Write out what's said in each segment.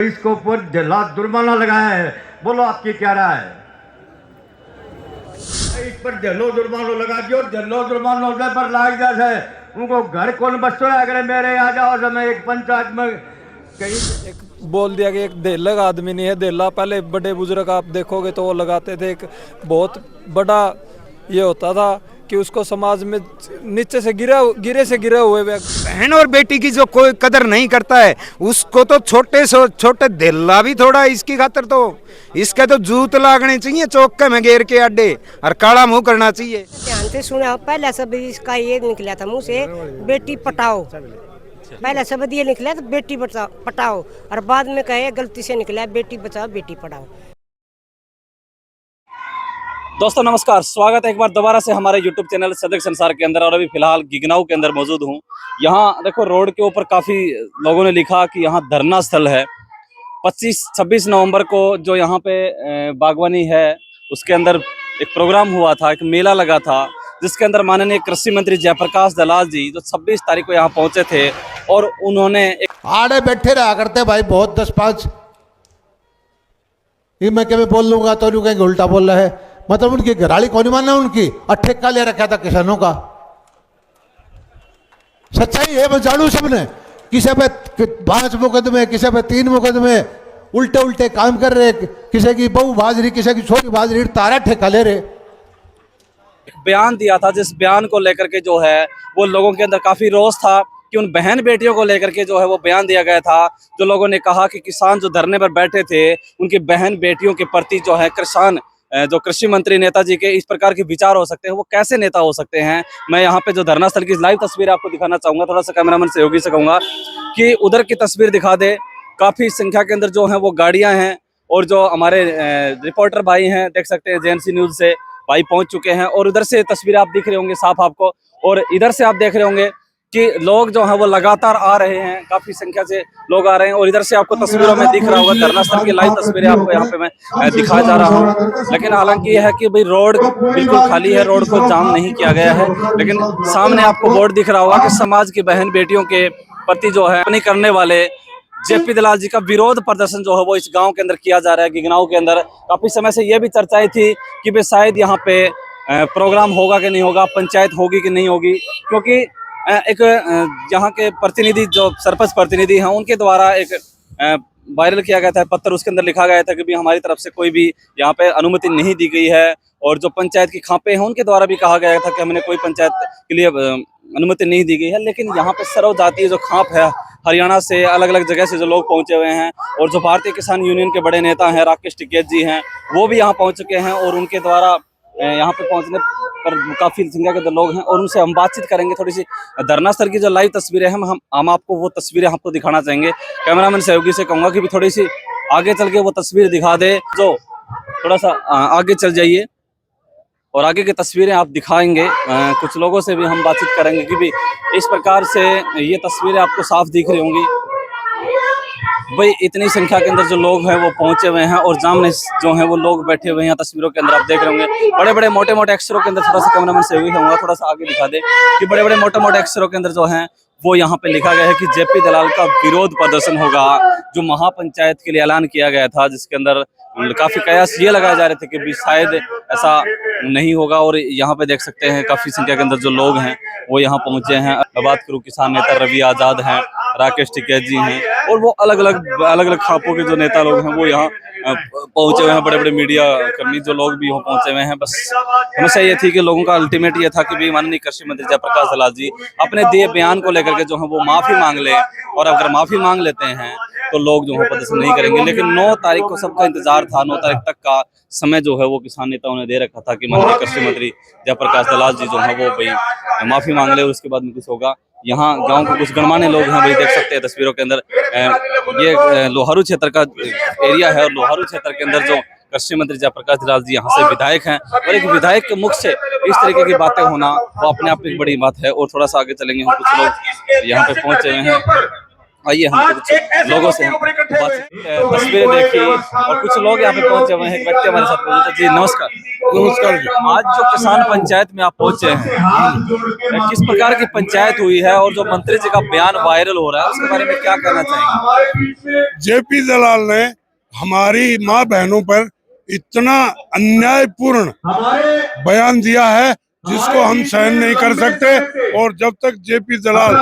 इसको ऊपर लाख जुर्माना लगाया है। बोलो आपकी क्या राय है? इस पर जलो जुर्माना लगा दियो, जलो जुर्माना होने पर लाग जाए उनको घर कौन बसो है? अगर मेरे आ जाओ समय एक पंचायत में कहीं बोल दिया कि एक देलक आदमी नहीं है। देला पहले बड़े बुजुर्ग आप देखोगे तो वो लगाते थे। एक बहुत बड़ा ये होता था कि उसको समाज में नीचे से गिरे हुए बहन और बेटी की जो कोई कदर नहीं करता है उसको तो छोटे से छोटे देला भी थोड़ा इसकी खातर तो इसके तो जूत लागने चाहिए चौके में घेर के अड्डे और काला मुंह करना चाहिए। ध्यान से सुना, पहला शब्द इसका ये निकला था मुंह से, बेटी पटाओ। पहला शब्द ये निकला तो बेटी पटाओ, और बाद में कहे गलती से निकला बेटी बचाओ बेटी पढ़ाओ। दोस्तों नमस्कार, स्वागत है एक बार दोबारा से हमारे YouTube चैनल सदक संसार के अंदर। और अभी फिलहाल गिगनाऊ के अंदर मौजूद हूँ। यहाँ देखो रोड के ऊपर काफ़ी लोगों ने लिखा कि यहाँ धरना स्थल है। 25-26 नवंबर को जो यहाँ पे बागवानी है उसके अंदर एक प्रोग्राम हुआ था, एक मेला लगा था, जिसके अंदर माननीय कृषि मंत्री जयप्रकाश दलाल जी जो 26 तारीख को यहाँ पहुँचे थे और उन्होंने आड़े बैठे रहा करते भाई बहुत 10-5 ये मैं क्या बोल लूंगा तो नहीं कहेंगे उल्टा बोल रहा है। मतलब उनकी घराली कौन माना उनकी और ठेका ले रखा था किसानों का। सच्चाई है मैं जानू सबने, किसी पे 5 मुकदमे, किसी पे 3 मुकदमे, उल्टे उल्टे काम कर रहे, किसी की बहू बाजरी, किसी की छोटी बाजरी, तारा ठेका ले रहे। बयान दिया था, जिस बयान को लेकर के जो है वो लोगों के अंदर काफ़ी रोष था कि उन बहन बेटियों को लेकर के जो है वो बयान दिया गया था। जो लोगों ने कहा कि किसान जो धरने पर बैठे थे उनकी बहन बेटियों के प्रति जो है किसान जो कृषि मंत्री नेताजी के इस प्रकार के विचार हो सकते हैं, वो कैसे नेता हो सकते हैं। मैं यहाँ पे जो धरना स्थल की लाइव तस्वीर आपको दिखाना चाहूँगा। थोड़ा सा कैमरामैन सहयोगी से कहूँगा कि उधर की तस्वीर दिखा दे। काफ़ी संख्या के अंदर जो है वो गाड़ियाँ हैं और जो हमारे रिपोर्टर भाई हैं, देख सकते हैं जेएनसी न्यूज़ से भाई पहुँच चुके हैं। और उधर से तस्वीर आप दिख रहे होंगे साफ आपको, और इधर से आप देख रहे होंगे कि लोग जो हैं वो लगातार आ रहे हैं, काफ़ी संख्या से लोग आ रहे हैं। और इधर से आपको तस्वीरों में दिख रहा होगा धरना स्थल की लाइव तस्वीरें आपको यहाँ पे मैं दिखा जा रहा हूँ। लेकिन हालांकि यह है कि भाई रोड बिल्कुल खाली है, रोड को जाम नहीं किया गया है। लेकिन सामने आपको बोर्ड दिख रहा होगा कि समाज की बहन बेटियों के प्रति जो है नहीं करने वाले जेपी दलाल जी का विरोध प्रदर्शन जो है वो इस गाँव के अंदर किया जा रहा है। गिगनाऊ के अंदर काफ़ी समय से यह भी चर्चाएं थी कि भाई शायद यहाँ पे प्रोग्राम होगा कि नहीं होगा, पंचायत होगी कि नहीं होगी, क्योंकि एक यहाँ के प्रतिनिधि जो सरपंच प्रतिनिधि हैं उनके द्वारा एक वायरल किया गया था पत्र। उसके अंदर लिखा गया था कि भी हमारी तरफ से कोई भी यहाँ पे अनुमति नहीं दी गई है। और जो पंचायत की खापें हैं उनके द्वारा भी कहा गया था कि हमने कोई पंचायत के लिए अनुमति नहीं दी गई है। लेकिन यहाँ पे सर्व जातीय जो खाप है, हरियाणा से अलग अलग जगह से जो लोग पहुँचे हुए हैं, और जो भारतीय किसान यूनियन के बड़े नेता हैं राकेश टिकैत जी हैं, वो भी यहाँ पहुँच चुके हैं। और उनके द्वारा यहाँ पे पहुँचने पर काफ़ी संख्या के जो लोग हैं और उनसे हम बातचीत करेंगे। थोड़ी सी धरना स्थल की जो लाइव तस्वीरें हैं हम आपको वो तस्वीरें आपको दिखाना चाहेंगे। कैमरामैन सहयोगी से कहूँगा कि भी थोड़ी सी आगे चल के वो तस्वीर दिखा दे, जो थोड़ा सा आगे चल जाइए और आगे की तस्वीरें आप दिखाएंगे। कुछ लोगों से भी हम बातचीत करेंगे कि भी इस प्रकार से ये तस्वीरें आपको साफ दिख रही होंगी। भाई इतनी संख्या के अंदर जो लोग हैं वो पहुंचे हुए हैं और सामने जो हैं वो लोग बैठे हुए हैं। तस्वीरों के अंदर आप देख रहे होंगे बड़े बड़े मोटे मोटे अक्षरों के अंदर, थोड़ा सा कैमरामैन से भी कहूँगा थोड़ा सा आगे दिखा दे कि बड़े बड़े मोटे मोटे अक्षरों के अंदर जो हैं वो यहाँ पे लिखा गया है कि जेपी दलाल का विरोध प्रदर्शन होगा। जो महापंचायत के लिए ऐलान किया गया था, जिसके अंदर काफी कयास ये लगाए जा रहे थे कि भी शायद ऐसा नहीं होगा। और यहाँ पे देख सकते हैं काफी संख्या के अंदर जो लोग हैं वो यहाँ पहुंचे हैं। बात करूँ किसान नेता रवि आजाद हैं, राकेश टिकैत जी हैं, और वो अलग अलग खापों के जो नेता लोग हैं वो यहाँ पहुंचे हुए हैं। बड़े बड़े मीडिया कर्मी जो लोग भी यहाँ पहुंचे हुए हैं। बस समस्या ये थी कि लोगों का अल्टीमेट ये था कि भी माननीय कृषि मंत्री जयप्रकाश दलाल जी अपने दिए बयान को लेकर के जो है वो माफी मांग ले, और अगर माफी मांग लेते हैं तो लोग जो है प्रदर्शन नहीं करेंगे। लेकिन 9 तारीख को सबका इंतजार था, 9 तारीख तक का समय जो है वो किसान नेताओं ने दे रखा था कि माननीय कृषि मंत्री जयप्रकाश दलाल जी जो है वो भाई माफी मांग ले, उसके बाद में कुछ होगा। यहाँ गांव के कुछ गणमान्य लोग हैं, भाई देख सकते हैं तस्वीरों के अंदर। ये लोहारू क्षेत्र का एरिया है और लोहारू क्षेत्र के अंदर जो कृषि मंत्री जयप्रकाश दलाल जी यहाँ से विधायक हैं, और एक विधायक के मुख से इस तरीके की बातें होना वो अपने आप में एक बड़ी बात है। और थोड़ा सा आगे चलेंगे, हम कुछ लोग यहाँ पे पहुंचे हुए हैं। आइए हम कुछ लोगों से तस्वीरें देखिए और कुछ लोग यहाँ पे पहुंचे हुए हैं। एक व्यक्ति हमारे साथ मौजूद है। जी नमस्कार। नमस्कार जी। आज जो किसान पंचायत में आप पहुंचे हैं, किस प्रकार की पंचायत हुई है और जो मंत्री जी का बयान वायरल हो रहा है उसके बारे में क्या कहना चाहेंगे? जेपी दलाल ने हमारी माँ बहनों पर इतना अन्यायपूर्ण बयान दिया है जिसको हम सहन नहीं कर सकते, और जब तक जेपी दलाल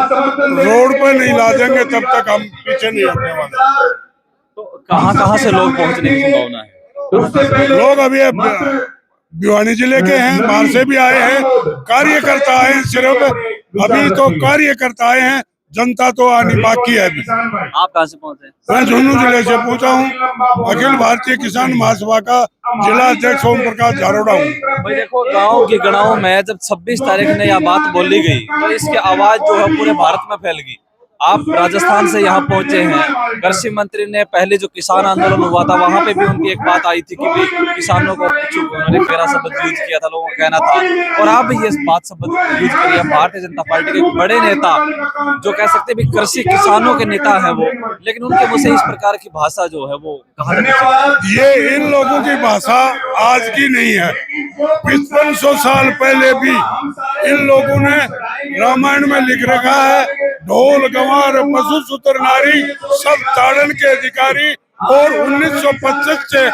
रोड पर नहीं ला देंगे तब तक हम पीछे नहीं हटने वाले। तो कहाँ से लोग पहुंचने की संभावना है? लोग अभी भिवानी जिले के हैं, बाहर से भी आए हैं, कार्यकर्ता आए हैं, सिर्फ अभी तो कार्यकर्ता आए हैं, जनता तो आनी बाकी है अभी। आप कहाँ से पहुंचे? मैं झुंझुनू जिले से पहुंचा हूँ। अखिल भारतीय किसान महासभा का जिला अध्यक्ष ओम प्रकाश जारोड़ा हूँ। भाई देखो, गांव के गणाओं में जब 26 तारीख ने यह बात बोली गई तो इसकी आवाज जो है पूरे भारत में फैल गई। आप राजस्थान से यहाँ पहुंचे हैं, कृषि मंत्री ने पहले जो किसान आंदोलन हुआ था वहां पे भी उनकी एक बात आई थी कि भी किसानों को उन्होंने मेरा शब्द यूज किया था, लोगों का कहना था, और आप भी ये बात शब्द यूज करिए। भारतीय जनता पार्टी के बड़े नेता जो कह सकते भी कृषि किसानों के नेता है वो, लेकिन उनके मुंह से इस प्रकार की भाषा जो है वो कहाँ? ये इन लोगों की भाषा आज की नहीं है, 5500 साल पहले भी इन लोगों ने रामायण में लिख रखा है, ढोल गंवार पशु सूत्र नारी सब ताड़न के अधिकारी। और 1925 से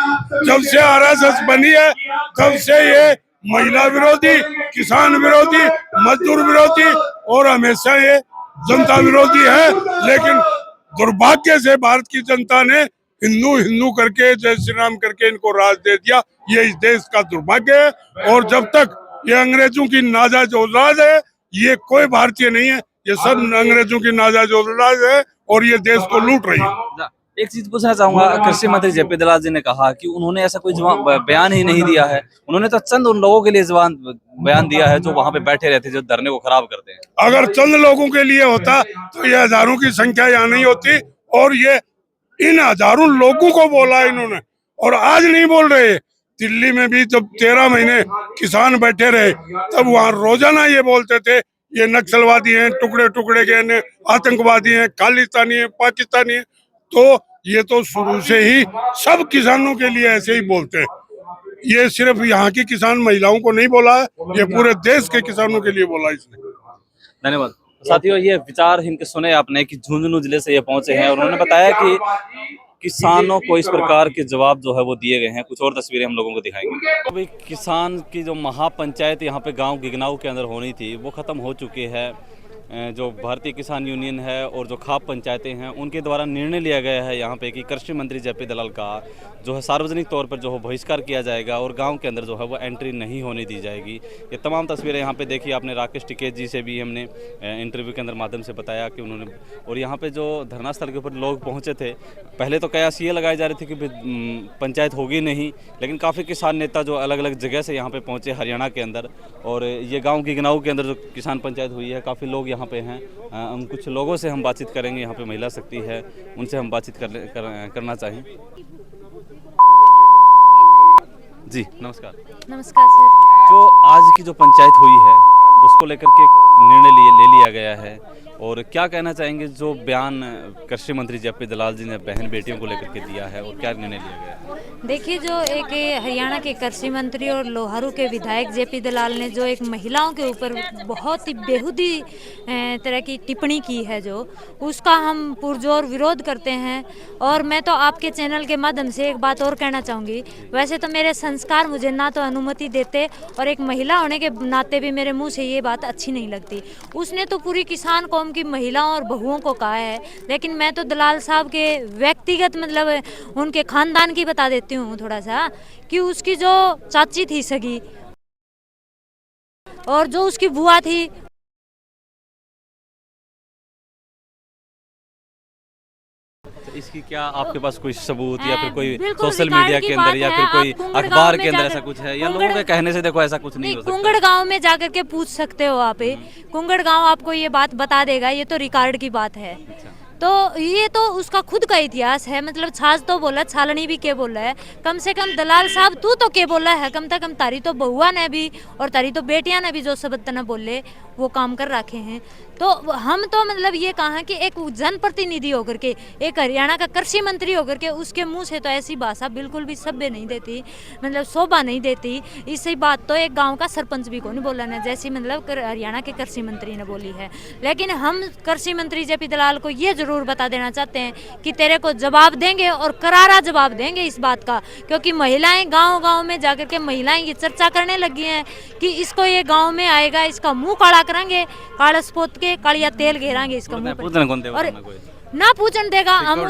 जब से आरएसएस बनी है तब से ये महिला विरोधी, किसान विरोधी, मजदूर विरोधी और हमेशा ये जनता विरोधी है। लेकिन दुर्भाग्य से भारत की जनता ने हिंदू हिंदू करके, जय श्री राम करके इनको राज दे दिया। ये इस देश का दुर्भाग्य है, और जब तक ये अंग्रेजों की नाजायज औलाद है, ये कोई भारतीय नहीं है, ये सब अंग्रेजों की नाजायज औलाद है और ये देश को लूट रही है। एक चीज पूछना चाहूंगा, कृषि मंत्री जेपी दलाल जी ने कहा कि उन्होंने ऐसा कोई बयान ही नहीं दिया है, उन्होंने तो चंद उन लोगों के लिए बयान दिया है जो वहां पे बैठे रहते, जो धरने को खराब करते हैं। अगर चंद लोगों के लिए होता तो ये हजारों की संख्या यहाँ नहीं होती, और ये इन हजारों लोगों को बोला इन्होंने, और आज नहीं बोल रहे। दिल्ली में भी जब 13 महीने किसान बैठे रहे तब वहाँ रोजाना ये बोलते थे ये नक्सलवादी हैं, टुकड़े टुकड़े के आतंकवादी हैं, खालिस्तानी हैं, पाकिस्तानी हैं। तो ये तो शुरू से ही सब किसानों के लिए ऐसे ही बोलते हैं। ये सिर्फ यहाँ की किसान महिलाओं को नहीं बोला है, ये पूरे देश के किसानों के लिए बोला इसने। धन्यवाद। साथियों, ये विचार इनके सुने आपने कि झुंझुनू जिले से ये पहुंचे हैं और उन्होंने बताया कि किसानों को इस प्रकार के जवाब जो है वो दिए गए हैं। कुछ और तस्वीरें हम लोगों को दिखाएंगे। अभी किसान की जो महापंचायत यहाँ पे गांव गिगनाऊ के अंदर होनी थी वो ख़त्म हो चुकी है। जो भारतीय किसान यूनियन है और जो खाप पंचायतें हैं उनके द्वारा निर्णय लिया गया है यहाँ पे कि कृषि मंत्री जेपी दलाल का जो है सार्वजनिक तौर पर जो है बहिष्कार किया जाएगा और गांव के अंदर जो है वो एंट्री नहीं होने दी जाएगी। ये तमाम तस्वीरें यहाँ पे देखिए आपने। राकेश टिकैत जी से भी हमने इंटरव्यू के अंदर माध्यम से बताया कि उन्होंने, और यहाँ पे जो धरना स्थल के ऊपर लोग पहुँचे थे, पहले तो कयास ये लगाए जा रहे थे कि पंचायत होगी नहीं, लेकिन काफ़ी किसान नेता जो अलग अलग जगह से यहाँ पे पहुँचे हरियाणा के अंदर, और ये गाँव गिगनाऊ के अंदर जो किसान पंचायत हुई है काफ़ी लोग यहाँ पे हैं। हम कुछ लोगों से हम बातचीत करेंगे, यहाँ पे महिला शक्ति है, उनसे हम बातचीत करना चाहें। जी नमस्कार। नमस्कार सर। जो आज की जो पंचायत हुई है उसको लेकर के निर्णय ले लिया गया है, और क्या कहना चाहेंगे जो बयान कृषि मंत्री जेपी दलाल जी ने बहन बेटियों को लेकर के दिया है और क्या निर्णय लिया गया है? देखिए, जो एक हरियाणा के कृषि मंत्री और लोहारू के विधायक जेपी दलाल ने जो एक महिलाओं के ऊपर बहुत ही बेहूदी तरह की टिप्पणी की है, जो उसका हम पुरजोर विरोध करते हैं। और मैं तो आपके चैनल के माध्यम से एक बात और कहना चाहूँगी, वैसे तो मेरे संस्कार मुझे ना तो अनुमति देते और एक महिला होने के नाते भी मेरे मुँह से ये बात अच्छी नहीं लगती। उसने तो पूरी किसान कौम की महिलाओं और बहुओं को कहा है, लेकिन मैं तो दलाल साहब के व्यक्तिगत मतलब उनके खानदान की बता देती हूँ थोड़ा सा, कि उसकी जो चाची थी सगी और जो उसकी बुआ थी, इसकी क्या आपके पास कोई सबूत या फिर कोई बिल्कुल सोशल रिकॉर्ड मीडिया की के अंदर बात या है। फिर कोई आप कुंगड़ अखबार गांव के में अंदर ऐसा जाकर- कुछ है, या कुंगड़- लोगों के कहने से देखो ऐसा कुछ नहीं हो सकता? कुंगड़ गांव में जाकर के पूछ सकते हो आप। कुंगड़ गांव आपको ये बात बता देगा, ये तो रिकॉर्ड की बात है। तो ये तो उसका खुद का इतिहास है, मतलब छाछ तो बोला, छालनी भी के बोला है। कम से कम दलाल साहब तू तो के बोला है, कम से कम तारी तो बहुआ ने भी और तारी तो बेटियां ने भी जो शब्द न बोले वो काम कर रखे हैं। तो हम तो मतलब ये कहा कि एक जनप्रतिनिधि होकर के, एक हरियाणा का कृषि मंत्री होकर के उसके मुंह से तो ऐसी भाषा बिल्कुल भी सभ्य नहीं देती, मतलब शोभा नहीं देती। इसी बात तो एक गांव का सरपंच भी को नहीं बोला ना, जैसी मतलब हरियाणा के कृषि मंत्री ने बोली है। लेकिन हम कृषि मंत्री जेपी दलाल को ये जरूर बता देना चाहते हैं कि तेरे को जवाब देंगे और करारा जवाब देंगे इस बात का, क्योंकि महिलाएं गांव-गांव में जाकर के महिलाएं ये चर्चा करने लगी हैं कि इसको ये गांव में आएगा, इसका मुंह काला करेंगे, कालस पोत के कालिया तेल घेरांगे इसका मुंह पे। और ना पूछन देगा हम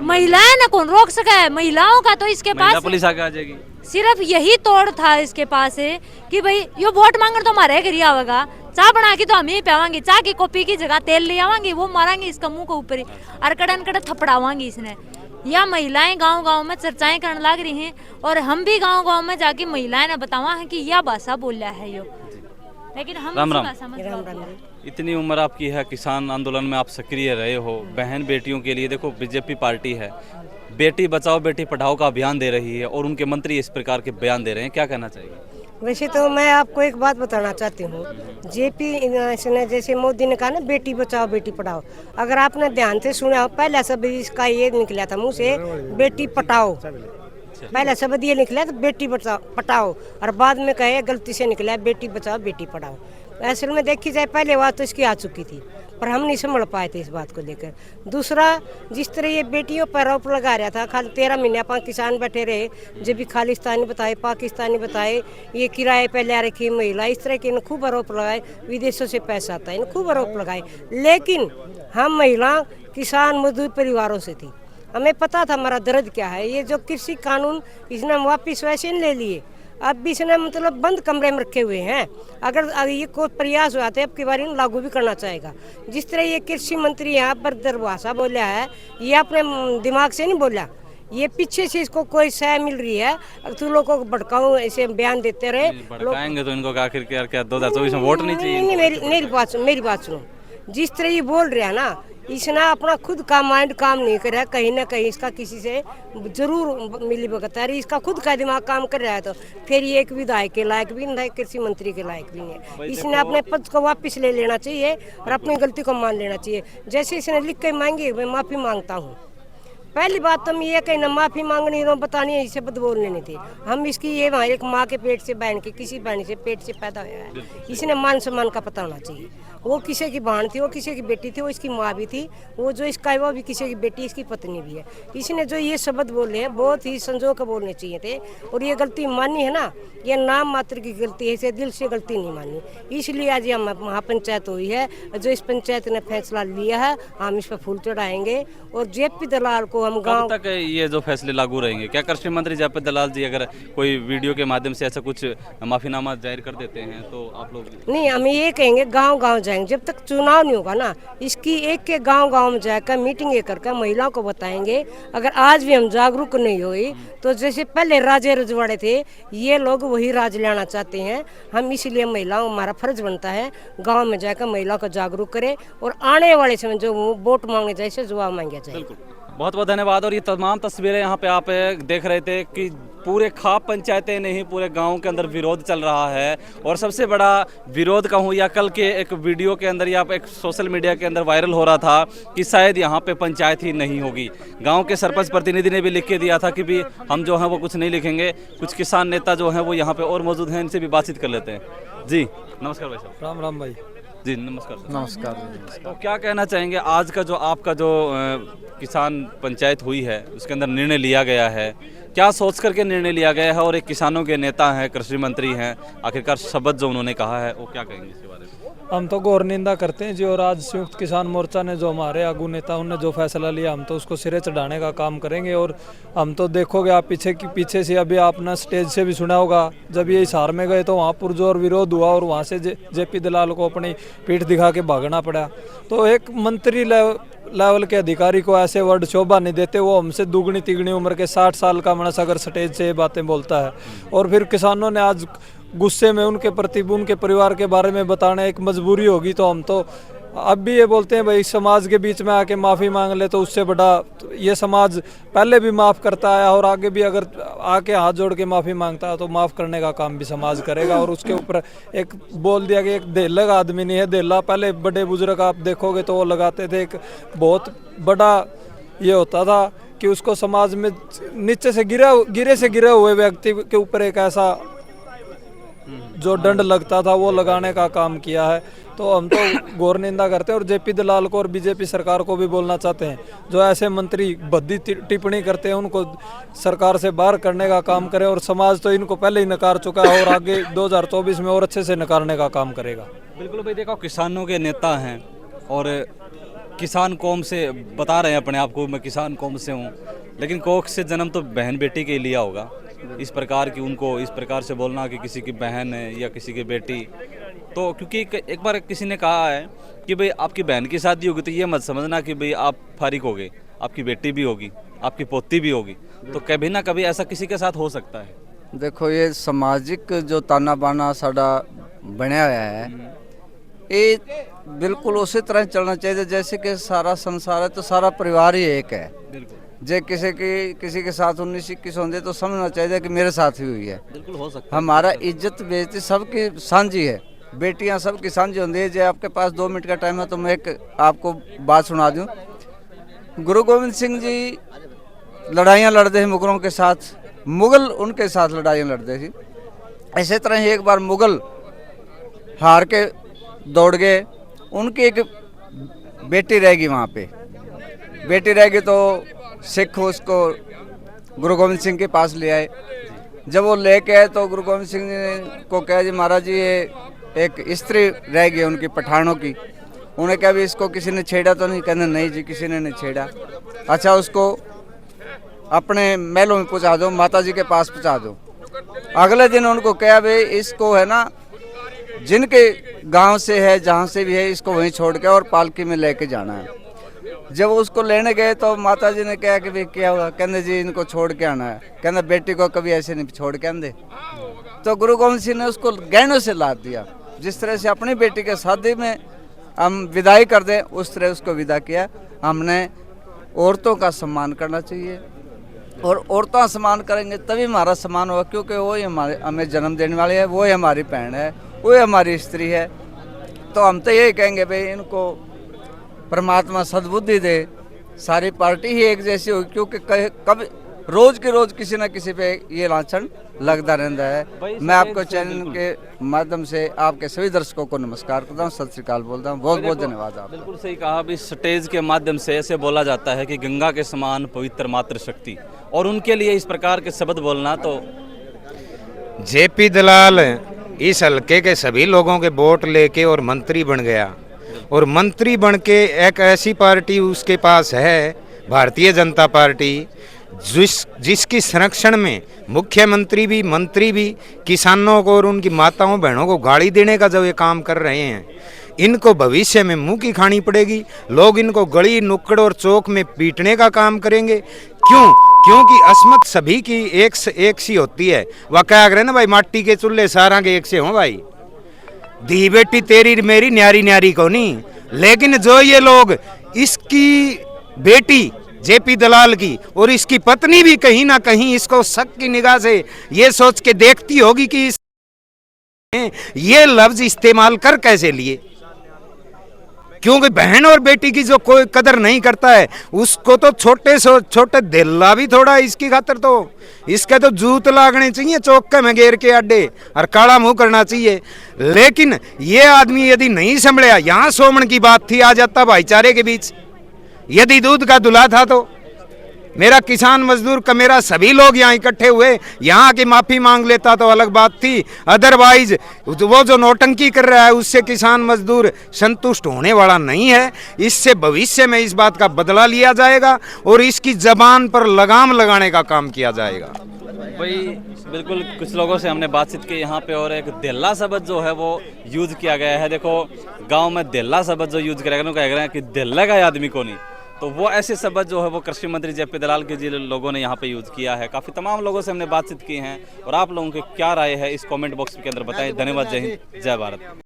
महिलाएं ना कौन रोक सका है, महिलाओं का तो इसके पास पुलिस आगे आ जाएगी। सिर्फ यही तोड़ था इसके पास है कि भाई यो वोट मांगने तो हमारे घर ही आवेगा, चाय बना के तो हम ही पियावांगे, चाय की कॉपी की जगह तेल ले आवांगे, वो मारेंगे इसका मुंह के ऊपर ही और कड़न थपड़ावांगे इसने। या महिलाएं गांव-गांव में चर्चाएं करने लग रही हैं और हम भी गांव-गांव में जाके महिलाएं ने बतावा है कि यह भाषा बोला है यो, लेकिन हम राम राम। भाषा में इतनी उम्र आपकी है, किसान आंदोलन में आप सक्रिय रहे हो, बहन बेटियों के लिए देखो बीजेपी पार्टी है, बेटी बचाओ बेटी पढ़ाओ का अभियान दे रही है और उनके मंत्री इस प्रकार के बयान दे रहे हैं, क्या कहना चाहिए? वैसे तो मैं आपको एक बात बताना चाहती हूँ, जेपी ने जैसे मोदी ने कहा ना बेटी बचाओ बेटी पढ़ाओ, अगर आपने ध्यान से सुना हो पहला शब्द इसका ये निकला था मुँह से बेटी पटाओ, पहला शब्द ये निकला तो बेटी बचाओ पटाओ और बाद में कहे गलती से निकला बेटी बचाओ बेटी पढ़ाओ। असल में देखी जाए पहले बात तो इसकी आ चुकी थी पर हम नहीं समझ पाए थे इस बात को लेकर। दूसरा, जिस तरह ये बेटियों पर आरोप लगा रहा था, खाली 13 महीने अपन किसान बैठे रहे, जब भी खालिस्तानी बताए पाकिस्तानी बताए, ये किराए पे ले रखी महिला, इस तरह के खूब आरोप लगाए, विदेशों से पैसा आता है, खूब आरोप लगाए। लेकिन हम महिला किसान मजदूर परिवारों से थी, हमें पता था हमारा दर्द क्या है। ये जो कृषि कानून इसने वापिस वैसे नहीं ले लिए, अब भी इसने मतलब बंद कमरे में रखे हुए हैं। अगर ये कोई प्रयास हुआ तो अब के बारे में लागू भी करना चाहेगा। जिस तरह ये कृषि मंत्री यहाँ पर दरभाषा बोला है, ये अपने दिमाग से नहीं बोला, ये पीछे से इसको कोई सह मिल रही है। अगर तू लोगों को भड़काऊं ऐसे बयान देते रहे, भड़काएंगे तो इनको आखिर क्या 2024 में वोट नहीं चाहिए? नहीं, मेरी बात सुनो। जिस तरह ये बोल रहा है ना, इसने अपना खुद का माइंड काम नहीं कर रहा है, कहीं ना कहीं इसका किसी से जरूर मिली भगत है, इसका खुद का दिमाग काम कर रहा है, तो फिर ये एक विधायक के लायक भी नहीं है, कृषि मंत्री के लायक भी नहीं है। इसने अपने पद को वापस ले लेना चाहिए और अपनी गलती को मान लेना चाहिए। जैसे इसने लिख के मांगी, मैं माफ़ी मांगता हूँ। पहली बात तो ये कहीं ना माफ़ी मांगनी है, बतानी है, इसे शब्द बोलने नहीं थे हम। इसकी ये वहाँ एक माँ के पेट से बहन के किसी बहन से पेट से पैदा हुआ है, इसने मान सम्मान का पता होना चाहिए। वो किसी की बहन थी, वो किसी की बेटी थी, वो इसकी माँ भी थी, वो जो इसका है वो भी किसी की बेटी, इसकी पत्नी भी है। इसने जो ये शब्द बोले हैं बहुत ही संजो कर बोलने चाहिए थे, और ये गलती मानी है ना, ये नाम मात्र की गलती है, इसे दिल से गलती नहीं मानी। इसलिए आज ये महापंचायत हुई है, जो इस पंचायत ने फैसला लिया है, हम इस पर फूल चढ़ाएंगे। और जेपी दलाल को हम गाँव तक ये जो फैसले लागू रहेंगे, क्या कृषि मंत्री जेपी दलाल जी अगर कोई वीडियो के माध्यम से ऐसा कुछ माफीनामा जाहिर कर देते हैं तो आप लोग? नहीं, हम ये कहेंगे गांव-गांव जाएंगे, जब तक चुनाव नहीं होगा ना, इसकी एक के गांव-गांव में जाकर मीटिंग करके महिलाओं को बताएंगे। अगर आज भी हम जागरूक नहीं हुई तो जैसे पहले राजे रजवाड़े थे, ये लोग वही राज लाना चाहते हैं। हम इसलिए महिलाओं, हमारा फर्ज बनता है गाँव में जाकर महिलाओं को जागरूक करें और आने वाले समय जो वोट मांगने जाए से जवाब मांगे जाए। बहुत बहुत धन्यवाद। और ये तमाम तस्वीरें यहाँ पे आप देख रहे थे कि पूरे खाप पंचायतें नहीं, पूरे गांव के अंदर विरोध चल रहा है। और सबसे बड़ा विरोध कहूँ या कल के एक वीडियो के अंदर या एक सोशल मीडिया के अंदर वायरल हो रहा था कि शायद यहाँ पे पंचायत ही नहीं होगी। गांव के सरपंच प्रतिनिधि ने भी लिख के दिया था कि भी हम जो हैं वो कुछ नहीं लिखेंगे। कुछ किसान नेता जो हैं वो यहाँ पे और मौजूद हैं, इनसे भी बातचीत कर लेते हैं। जी नमस्कार भाई साहब। राम राम भाई जी नमस्कार। नमस्कार। तो क्या कहना चाहेंगे, आज का जो आपका जो किसान पंचायत हुई है उसके अंदर निर्णय लिया गया है, क्या सोच करके निर्णय लिया गया है? और एक किसानों के नेता हैं, कृषि मंत्री हैं, आखिरकार शब्द जो उन्होंने कहा है वो क्या कहेंगे इसके बारे में? हम तो घोर निंदा करते हैं जी। और आज संयुक्त किसान मोर्चा ने जो हमारे आगू नेताओं ने जो फैसला लिया, हम तो उसको सिरे चढ़ाने का काम करेंगे। और हम तो देखोगे आप पीछे से अभी आपने स्टेज से भी सुना होगा, जब ये हिसार में गए तो वहाँ पुरजोर विरोध हुआ और वहाँ से जेपी दलाल को अपनी पीठ दिखा के भागना पड़ा। तो एक मंत्री लेवल के अधिकारी को ऐसे वर्ड शोभा नहीं देते। वो हमसे दुगनी तिगनी उम्र के 60 साल का मनुष्य अगर स्टेज से ये बातें बोलता है, और फिर किसानों ने आज गुस्से में उनके प्रति उनके परिवार के बारे में बताना एक मजबूरी होगी, तो हम तो अब भी ये बोलते हैं भाई समाज के बीच में आके माफ़ी मांग ले, तो उससे बड़ा ये समाज पहले भी माफ़ करता है और आगे भी अगर आके हाथ जोड़ के माफ़ी मांगता है तो माफ़ करने का काम भी समाज करेगा। और उसके ऊपर एक बोल दिया कि एक देलग आदमी नहीं है। देला पहले बड़े बुजुर्ग आप देखोगे तो वो लगाते थे, एक बहुत बड़ा ये होता था कि उसको समाज में नीचे से गिरे हुए व्यक्ति के ऊपर एक ऐसा जो दंड लगता था वो लगाने का काम किया है। तो हम तो घोर निंदा करते हैं और जेपी दलाल को और बीजेपी सरकार को भी बोलना चाहते हैं, जो ऐसे मंत्री भद्दी टिप्पणी करते हैं उनको सरकार से बाहर करने का काम करें। और समाज तो इनको पहले ही नकार चुका है और आगे 2024 में और अच्छे से नकारने का काम करेगा। बिल्कुल भाई, देखो किसानों के नेता हैं और किसान कौम से बता रहे हैं अपने आप को, मैं किसान कौम से हूँ, लेकिन कोख से जन्म तो बहन बेटी के लिया होगा। इस प्रकार की उनको इस प्रकार से बोलना कि किसी की बहन है या किसी की बेटी, तो क्योंकि एक बार किसी ने कहा है कि भाई आपकी बहन की शादी होगी तो ये मत समझना कि भाई आप फारिग होगे, आपकी बेटी भी होगी, आपकी पोती भी होगी, तो कभी ना कभी ऐसा किसी के साथ हो सकता है। देखो ये सामाजिक जो ताना बाना साडा बनया हुआ है, ये बिल्कुल उसी तरह चलना चाहिए जैसे कि सारा संसार है तो सारा परिवार ही एक है। जे किसी के साथ 19-21 होंगे तो समझना चाहिए कि मेरे साथ ही हुई है। बिल्कुल हो सकता है। हमारा इज्जत बेइज्जती सबकी साझी है, बेटियां सबकी साझी होती है। जो आपके पास 2 मिनट का टाइम है तो मैं एक आपको बात सुना दूं। गुरु गोविंद सिंह जी लड़ाइयाँ लड़ते हैं मुगलों के साथ, मुगल उनके साथ लड़ाइयाँ लड़ते थे। इसी तरह ही एक बार मुगल हार के दौड़ गए, उनकी एक बेटी रहेगी वहाँ पे, बेटी रहेगी तो सिख उसको गुरु गोविंद सिंह के पास ले आए। जब वो लेके आए तो गुरु गोविंद सिंह जी को कहा जी महाराज जी ये एक स्त्री रह गई उनकी पठानों की। उन्हें कहा भी इसको किसी ने छेड़ा तो नहीं? कहते नहीं जी किसी ने नहीं छेड़ा। अच्छा उसको अपने महलों में पहुँचा दो, माता जी के पास पहुँचा दो। अगले दिन उनको कहा भाई इसको है ना जिनके गांव से है जहाँ से भी है इसको वहीं छोड़ के और पालकी में लेके जाना है। जब उसको लेने गए तो माता जी ने कहा कि भाई क्या हुआ? कहते जी इनको छोड़ के आना है। कहते बेटी को कभी ऐसे नहीं छोड़ के आंदे। तो गुरु गोविंद सिंह ने उसको गहनों से लाद दिया। जिस तरह से अपनी बेटी के शादी में हम विदाई कर दें उस तरह उसको विदा किया। हमने औरतों का सम्मान करना चाहिए और औरतों का सम्मान करेंगे तभी हमारा सम्मान होगा, क्योंकि वो ही हमें जन्म देने वाली है, वो ही हमारी बहन है, वो ही हमारी स्त्री है। तो हम तो यही कहेंगे भाई इनको परमात्मा सद्बुद्धि दे, सारी पार्टी ही एक जैसी होगी, क्योंकि कभी रोज के रोज किसी न किसी पे ये लांछन लगता रहता है। मैं आपको चैनल के माध्यम से आपके सभी दर्शकों को नमस्कार करता हूँ, सत श्री अकाल बोलता हूँ। बहुत बहुत धन्यवाद आप। बिल्कुल सही कहा। अभी स्टेज के माध्यम से ऐसे बोला जाता है कि गंगा के समान पवित्र मातृशक्ति, और उनके लिए इस प्रकार के शब्द बोलना तो जेपी दलाल इस हल्के के सभी लोगों के वोट लेके और मंत्री बन गया, और मंत्री बन के एक ऐसी पार्टी उसके पास है भारतीय जनता पार्टी जिसकी संरक्षण में मुख्यमंत्री भी मंत्री भी किसानों को और उनकी माताओं बहनों को गाली देने का जो ये काम कर रहे हैं, इनको भविष्य में मुंह की खानी पड़ेगी। लोग इनको गली नुक्कड़ और चौक में पीटने का काम करेंगे। क्योंकि असमत सभी की एक सी होती है। वह क्या करे ना भाई, माटी के चूल्हे सारा के एक से हो भाई, धी बेटी तेरी मेरी न्यारी न्यारी को नहीं। लेकिन जो ये लोग इसकी बेटी जेपी दलाल की और इसकी पत्नी भी कहीं ना कहीं इसको शक की निगाह से ये सोच के देखती होगी कि ये लफ्ज इस्तेमाल कर कैसे लिए, क्योंकि बहन और बेटी की जो कोई कदर नहीं करता है उसको तो छोटे से छोटे दिल्ला भी थोड़ा इसकी खातर तो इसके तो जूत लागने चाहिए चौके में घेर के अड्डे और काला मुंह करना चाहिए। लेकिन ये आदमी यदि नहीं संभलिया, यहाँ सोमन की बात थी, आ जाता भाईचारे के बीच। यदि दूध का दुल्हा था तो मेरा किसान मजदूर का मेरा सभी लोग यहाँ इकट्ठे हुए यहाँ की माफी मांग लेता तो अलग बात थी। अदरवाइज वो जो नौटंकी कर रहा है उससे किसान मजदूर संतुष्ट होने वाला नहीं है। इससे भविष्य में इस बात का बदला लिया जाएगा और इसकी जबान पर लगाम लगाने का काम किया जाएगा। भाई बिल्कुल, कुछ लोगों से हमने बातचीत की यहाँ पे, और एक देल्ला शब्द जो है वो यूज किया गया है। देखो गांव में देल्ला शब्द जो यूज किया गया, कह रहे हैं कि देल्ला का आदमी को नहीं, तो वो ऐसे शब्द जो है वो कृषि मंत्री जेपी दलाल के जिन लोगों ने यहाँ पे यूज किया है। काफ़ी तमाम लोगों से हमने बातचीत की है, और आप लोगों की क्या राय है इस कमेंट बॉक्स के अंदर बताएं। धन्यवाद, जय हिंद, जय भारत।